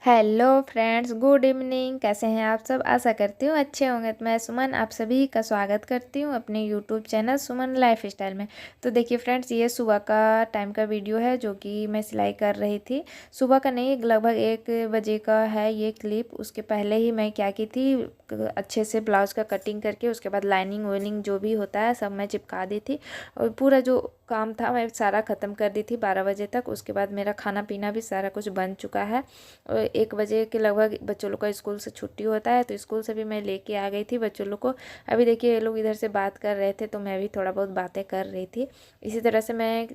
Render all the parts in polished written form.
Hello friends, good evening. कैसे हैं आप सब? आशा करती हूँ अच्छे होंगे। तो मैं सुमन आप सभी का स्वागत करती हूँ अपने यूट्यूब चैनल सुमन लाइफ स्टाइल में। तो देखिए फ्रेंड्स, ये सुबह का टाइम का वीडियो है जो कि मैं सिलाई कर रही थी। सुबह का नहीं, लगभग 1 बजे का है ये क्लिप। उसके पहले ही मैं क्या की थी, अच्छे से ब्लाउज़ का कटिंग करके उसके बाद लाइनिंग वाइनिंग जो भी होता है सब मैं चिपका दी थी। और पूरा जो काम था मैं सारा ख़त्म कर दी थी 12 बजे तक। उसके बाद मेरा खाना पीना भी सारा कुछ बन चुका है। 1 बजे के लगभग बच्चों लोग का स्कूल से छुट्टी होता है, तो स्कूल से भी मैं लेके आ गई थी बच्चों लोग को। अभी देखिए ये लोग इधर से बात कर रहे थे तो मैं भी थोड़ा बहुत बातें कर रही थी। इसी तरह से मैं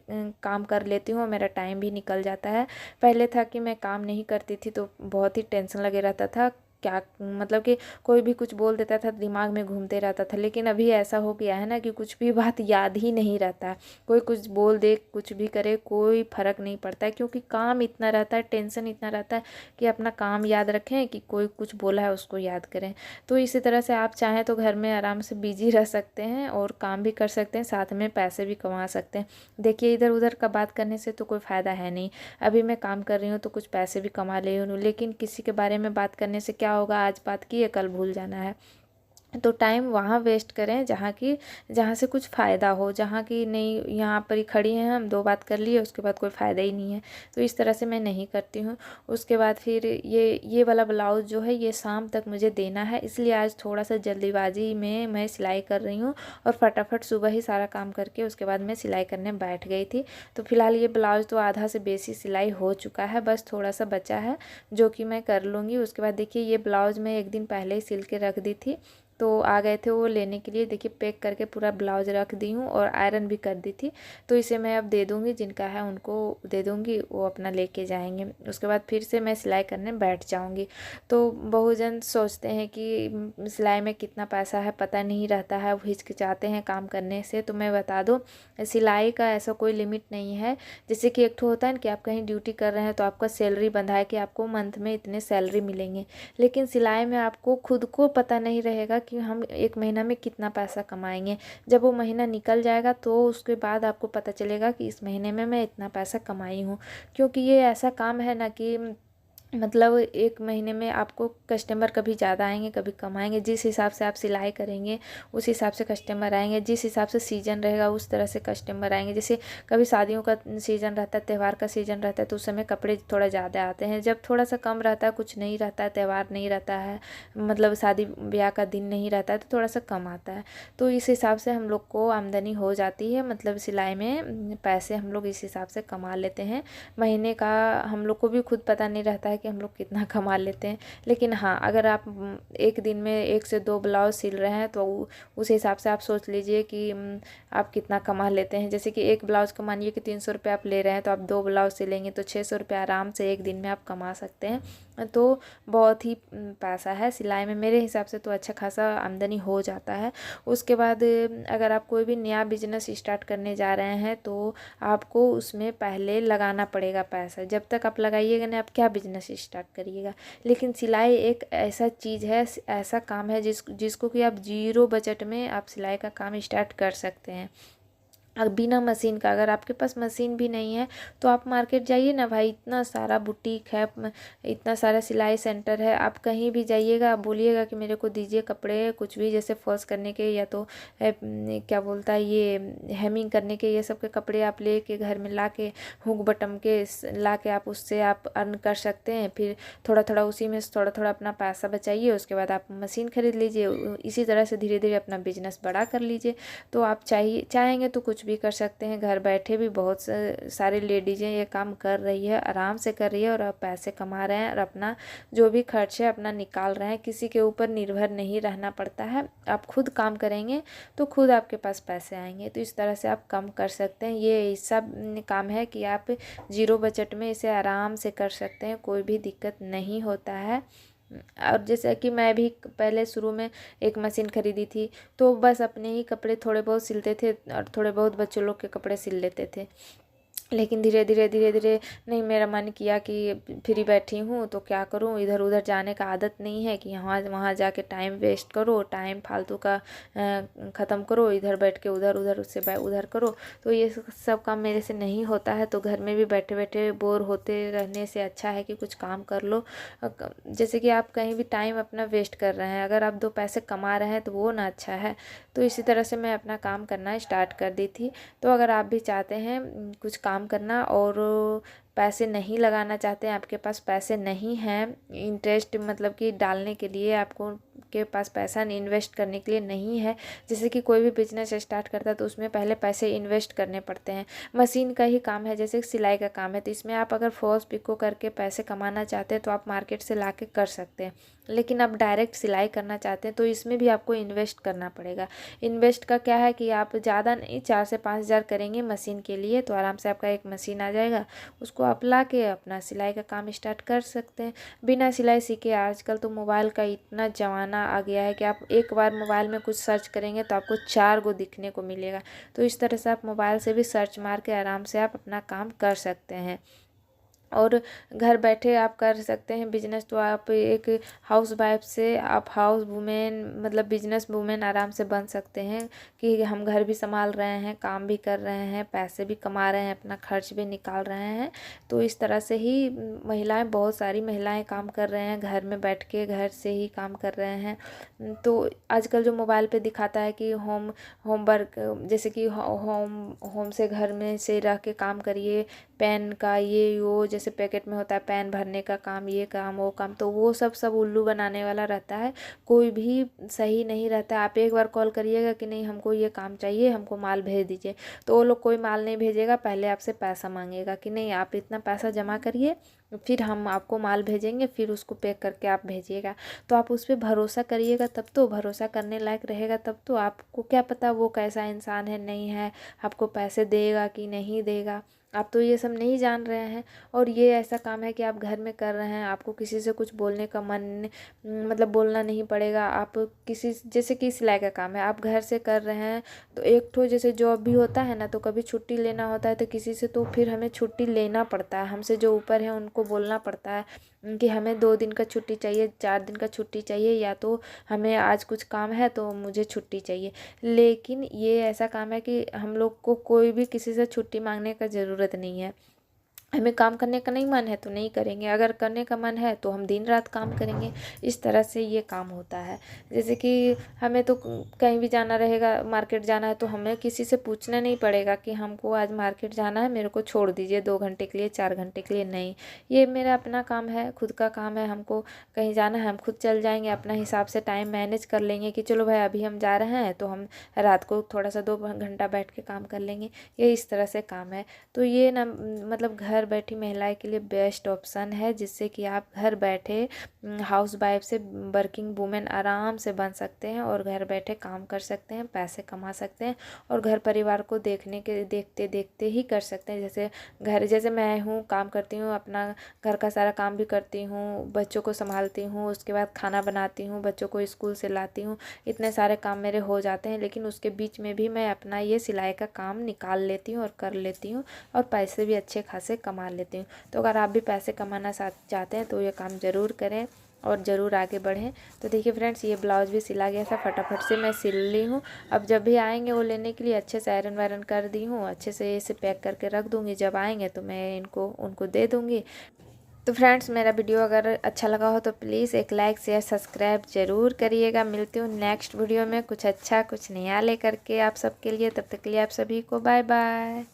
काम कर लेती हूँ, मेरा टाइम भी निकल जाता है। पहले था कि मैं काम नहीं करती थी तो बहुत ही टेंशन लगे रहता था, क्या मतलब कि कोई भी कुछ बोल देता था दिमाग में घूमते रहता था। लेकिन अभी ऐसा हो गया है ना कि कुछ भी बात याद ही नहीं रहता है। कोई कुछ बोल दे, कुछ भी करे, कोई फ़र्क नहीं पड़ता है, क्योंकि काम इतना रहता है, टेंशन इतना रहता है कि अपना काम याद रखें कि कोई कुछ बोला है उसको याद करें। तो इसी तरह से आप चाहें तो घर में आराम से बिजी रह सकते हैं और काम भी कर सकते हैं, साथ में पैसे भी कमा सकते हैं। देखिए इधर उधर का बात करने से तो कोई फ़ायदा है नहीं। अभी मैं काम कर रही हूँ तो कुछ पैसे भी कमा रही हूँ, लेकिन किसी के बारे में बात करने से क्या होगा, आज बात की है कल भूल जाना है। तो टाइम वहाँ वेस्ट करें जहाँ से कुछ फ़ायदा हो, जहाँ की नहीं यहाँ पर ही खड़ी हैं हम, 2 बात कर लिए उसके बाद कोई फ़ायदा ही नहीं है। तो इस तरह से मैं नहीं करती हूँ। उसके बाद फिर ये वाला ब्लाउज़ जो है ये शाम तक मुझे देना है, इसलिए आज थोड़ा सा जल्दीबाजी में मैं सिलाई कर रही हूँ। और फटाफट सुबह ही सारा काम करके उसके बाद मैं सिलाई करने बैठ गई थी। तो फिलहाल ये ब्लाउज़ तो आधा से बेसी सिलाई हो चुका है, बस थोड़ा सा बचा है जो कि मैं कर लूँगी। उसके बाद देखिए ये ब्लाउज़ मैं एक दिन पहले ही सिल के रख दी थी, तो आ गए थे वो लेने के लिए। देखिए पैक करके पूरा ब्लाउज रख दी हूँ और आयरन भी कर दी थी। तो इसे मैं अब दे दूँगी, जिनका है उनको दे दूँगी, वो अपना लेके जाएंगे। उसके बाद फिर से मैं सिलाई करने बैठ जाऊँगी। तो बहुजन सोचते हैं कि सिलाई में कितना पैसा है पता नहीं रहता है, वो हिचकिचाते हैं काम करने से। तो मैं बता दूँ, सिलाई का ऐसा कोई लिमिट नहीं है। जैसे कि एक ठो होता है ना कि आप कहीं ड्यूटी कर रहे हैं तो आपका सैलरी बंधा है कि आपको मंथ में इतने सैलरी मिलेंगे। लेकिन सिलाई में आपको खुद को पता नहीं रहेगा कि हम एक महीना में कितना पैसा कमाएंगे। जब वो महीना निकल जाएगा तो उसके बाद आपको पता चलेगा कि इस महीने में मैं इतना पैसा कमाई हूँ। क्योंकि ये ऐसा काम है ना कि मतलब एक महीने में आपको कस्टमर कभी ज़्यादा आएंगे कभी कम आएंगे। जिस हिसाब से आप सिलाई करेंगे उस हिसाब से कस्टमर आएंगे, जिस हिसाब से सीजन रहेगा उस तरह से कस्टमर आएंगे। जैसे कभी शादियों का सीज़न रहता है, त्यौहार का सीज़न रहता है, तो उस समय कपड़े थोड़ा ज़्यादा आते हैं। जब थोड़ा सा कम रहता है, कुछ नहीं रहता है, त्यौहार नहीं रहता है, मतलब शादी ब्याह का दिन नहीं रहता है, तो थोड़ा सा कम आता है। तो इस हिसाब से हम लोग को आमदनी हो जाती है, मतलब सिलाई में पैसे हम लोग इस हिसाब से कमा लेते हैं। महीने का हम लोग को भी खुद पता नहीं रहता है कि हम लोग कितना कमा लेते हैं। लेकिन हाँ, अगर आप एक दिन में 1 से 2 ब्लाउज सिल रहे हैं तो उस हिसाब से आप सोच लीजिए कि आप कितना कमा लेते हैं। जैसे कि एक ब्लाउज़ का मानिए कि 300 रुपये आप ले रहे हैं, तो आप 2 ब्लाउज सिलेंगे तो 600 रुपये आराम से एक दिन में आप कमा सकते हैं। तो बहुत ही पैसा है सिलाई में, मेरे हिसाब से तो अच्छा खासा आमदनी हो जाता है। उसके बाद अगर आप कोई भी नया बिजनेस स्टार्ट करने जा रहे हैं तो आपको उसमें पहले लगाना पड़ेगा पैसा। जब तक आप लगाइएगा नहीं, आप क्या बिजनेस स्टार्ट करिएगा। लेकिन सिलाई एक ऐसा चीज़ है, ऐसा काम है जिसको कि आप जीरो बजट में आप सिलाई का काम स्टार्ट कर सकते हैं। अब बिना मशीन का, अगर आपके पास मशीन भी नहीं है तो आप मार्केट जाइए ना भाई, इतना सारा बुटीक है, इतना सारा सिलाई सेंटर है। आप कहीं भी जाइएगा, आप बोलिएगा कि मेरे को दीजिए कपड़े कुछ भी, जैसे फॉल्स करने के या तो क्या बोलता है ये हेमिंग करने के, ये सब के कपड़े आप ले के घर में ला के हुक बटम के ला के आप उससे आप अर्न कर सकते हैं। फिर थोड़ा थोड़ा उसी में थोड़ा थोड़ा अपना पैसा बचाइए, उसके बाद आप मशीन खरीद लीजिए। इसी तरह से धीरे धीरे अपना बिजनेस बड़ा कर लीजिए। तो आप चाहेंगे तो कुछ भी कर सकते हैं। घर बैठे भी बहुत सारी लेडीज़ें ये काम कर रही है, आराम से कर रही है और अब पैसे कमा रहे हैं और अपना जो भी खर्च है अपना निकाल रहे हैं। किसी के ऊपर निर्भर नहीं रहना पड़ता है। आप खुद काम करेंगे तो खुद आपके पास पैसे आएंगे। तो इस तरह से आप कम कर सकते हैं। ये ऐसा काम है कि आप जीरो बजट में इसे आराम से कर सकते हैं, कोई भी दिक्कत नहीं होता है। और जैसे कि मैं भी पहले शुरू में एक मशीन खरीदी थी, तो बस अपने ही कपड़े थोड़े बहुत सिलते थे और थोड़े बहुत बच्चों लोग के कपड़े सिल लेते थे। लेकिन धीरे धीरे नहीं, मेरा मन किया कि फ्री बैठी हूँ तो क्या करूँ, इधर उधर जाने का आदत नहीं है कि यहाँ वहाँ जाके टाइम वेस्ट करो, टाइम फालतू का ख़त्म करो, इधर बैठ के उधर उधर उससे उधर करो। तो ये सब काम मेरे से नहीं होता है। तो घर में भी बैठे बैठे बोर होते रहने से अच्छा है कि कुछ काम कर लो। जैसे कि आप कहीं भी टाइम अपना वेस्ट कर रहे हैं, अगर आप 2 पैसे कमा रहे हैं तो वो ना अच्छा है। तो इसी तरह से मैं अपना काम करना स्टार्ट कर दी थी। तो अगर आप भी चाहते हैं कुछ काम करना और पैसे नहीं लगाना चाहते हैं, आपके पास पैसे नहीं हैं इंटरेस्ट मतलब कि डालने के लिए, आपको के पास पैसा इन्वेस्ट करने के लिए नहीं है, जैसे कि कोई भी बिजनेस स्टार्ट करता है तो उसमें पहले पैसे इन्वेस्ट करने पड़ते हैं। मशीन का ही काम है, जैसे सिलाई का काम है, तो इसमें आप अगर फॉल्स पिको करके पैसे कमाना चाहते हैं तो आप मार्केट से ला के कर सकते हैं। लेकिन आप डायरेक्ट सिलाई करना चाहते हैं तो इसमें भी आपको इन्वेस्ट करना पड़ेगा। इन्वेस्ट का क्या है कि आप ज़्यादा नहीं, 4 से 5 हज़ार करेंगे मशीन के लिए तो आराम से आपका एक मशीन आ जाएगा, उसको आप ला के अपना सिलाई का काम स्टार्ट कर सकते हैं। बिना सिलाई सीखे आजकल तो मोबाइल का इतना ज़माना आ गया है कि आप एक बार मोबाइल में कुछ सर्च करेंगे तो आपको 4 गो दिखने को मिलेगा। तो इस तरह से आप मोबाइल से भी सर्च मार के आराम से आप अपना काम कर सकते हैं और घर बैठे आप कर सकते हैं बिजनेस। तो आप एक हाउस वाइफ से आप हाउस वुमेन मतलब बिजनेस वुमेन आराम से बन सकते हैं कि हम घर भी संभाल रहे हैं, काम भी कर रहे हैं, पैसे भी कमा रहे हैं, अपना खर्च भी निकाल रहे हैं। तो इस तरह से ही महिलाएं, बहुत सारी महिलाएं काम कर रहे हैं, घर में बैठ के घर से ही काम कर रहे हैं। तो आजकल जो मोबाइल पे दिखाता है कि होमवर्क, जैसे कि होम से घर में से रह के काम करिए, पेन का ये वो जैसे पैकेट में होता है पेन भरने का काम, ये काम वो काम, तो वो सब उल्लू बनाने वाला रहता है, कोई भी सही नहीं रहता है। आप एक बार कॉल करिएगा कि नहीं हमको ये काम चाहिए, हमको माल भेज दीजिए, तो वो लोग कोई माल नहीं भेजेगा, पहले आपसे पैसा मांगेगा कि नहीं आप इतना पैसा जमा करिए, फिर हम आपको माल भेजेंगे, फिर उसको पैक करके आप भेजिएगा। तो आप उस पर भरोसा करिएगा, तब तो भरोसा करने लायक रहेगा, तब तो आपको क्या पता वो कैसा इंसान है नहीं है, आपको पैसे देगा कि नहीं देगा, आप तो ये सब नहीं जान रहे हैं। और ये ऐसा काम है कि आप घर में कर रहे हैं, आपको किसी से कुछ बोलने का मन मतलब बोलना नहीं पड़ेगा। आप किसी जैसे कि सिलाई का काम है, आप घर से कर रहे हैं, तो एक ठो जैसे जॉब भी होता है ना, तो कभी छुट्टी लेना होता है तो किसी से तो फिर हमें छुट्टी लेना पड़ता है, हमसे जो ऊपर है उनको बोलना पड़ता है कि हमें 2 दिन का छुट्टी चाहिए, 4 दिन का छुट्टी चाहिए, या तो हमें आज कुछ काम है तो मुझे छुट्टी चाहिए। लेकिन ये ऐसा काम है कि हम लोग को कोई भी किसी से छुट्टी मांगने का ज़रूरत नहीं है। हमें काम करने का नहीं मन है तो नहीं करेंगे, अगर करने का मन है तो हम दिन रात काम करेंगे। इस तरह से ये काम होता है। जैसे कि हमें तो कहीं भी जाना रहेगा, मार्केट जाना है, तो हमें किसी से पूछना नहीं पड़ेगा कि हमको आज मार्केट जाना है, मेरे को छोड़ दीजिए 2 घंटे के लिए, 4 घंटे के लिए, नहीं। ये मेरा अपना काम है, खुद का काम है, हमको कहीं जाना है हम खुद चल जाएंगे, अपना हिसाब से टाइम मैनेज कर लेंगे कि चलो भाई अभी हम जा रहे हैं तो हम रात को थोड़ा सा 2 घंटा बैठ के काम कर लेंगे। ये इस तरह से काम है। तो ये ना मतलब घर बैठी महिलाएं के लिए बेस्ट ऑप्शन है, जिससे कि आप घर बैठे हाउस वाइफ से वर्किंग वुमेन आराम से बन सकते हैं और घर बैठे काम कर सकते हैं, पैसे कमा सकते हैं और घर परिवार को देखते देखते ही कर सकते हैं। जैसे मैं हूँ, काम करती हूँ, अपना घर का सारा काम भी करती हूँ, बच्चों को संभालती हूँ, उसके बाद खाना बनाती हूँ, बच्चों को स्कूल से लाती हूँ, इतने सारे काम मेरे हो जाते हैं। लेकिन उसके बीच में भी मैं अपना ये सिलाई का काम निकाल लेती हूँ और कर लेती हूँ और पैसे भी अच्छे खासे कमा लेती हूँ। तो अगर आप भी पैसे कमाना चाहते हैं तो ये काम ज़रूर करें और ज़रूर आगे बढ़ें। तो देखिए फ्रेंड्स, ये ब्लाउज़ भी सिला गया था, फटाफट से मैं सिल ली हूँ। अब जब भी आएंगे वो लेने के लिए अच्छे से आयरन वायरन कर दी हूँ, अच्छे से इसे पैक करके रख दूँगी, जब आएंगे तो मैं उनको दे दूँगी। तो फ्रेंड्स, मेरा वीडियो अगर अच्छा लगा हो तो प्लीज़ एक लाइक शेयर सब्सक्राइब ज़रूर करिएगा। मिलती हूँ नेक्स्ट वीडियो में कुछ अच्छा कुछ नया लेकर के आप सबके लिए। तब तक के लिए आप सभी को बाय बाय।